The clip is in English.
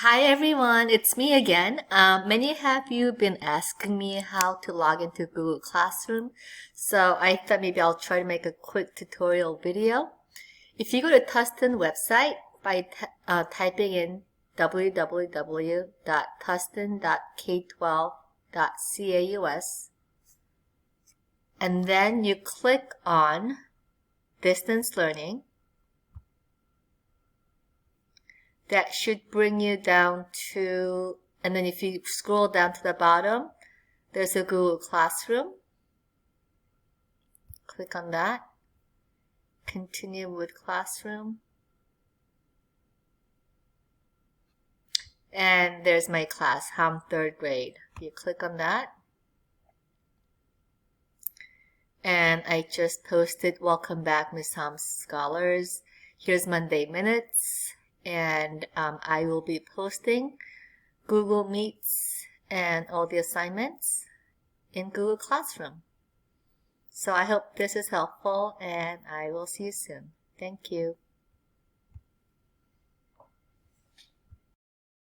Hi everyone, it's me again. Many of you been asking me how to log into Google Classroom, so I thought maybe I'll try to make a quick tutorial video. If you go to Tustin website by typing in www.tustin.k12.caus, and then you click on Distance Learning, that should bring you down to, and then if you scroll down to the bottom, there's a Google Classroom. Click on that. Continue with Classroom. And there's my class, I'm third grade. You click on that. And I just posted, welcome back, Miss Ham's Scholars. Here's Monday Minutes. And I will be posting Google Meets and all the assignments in Google Classroom. So I hope this is helpful and I will see you soon. Thank you.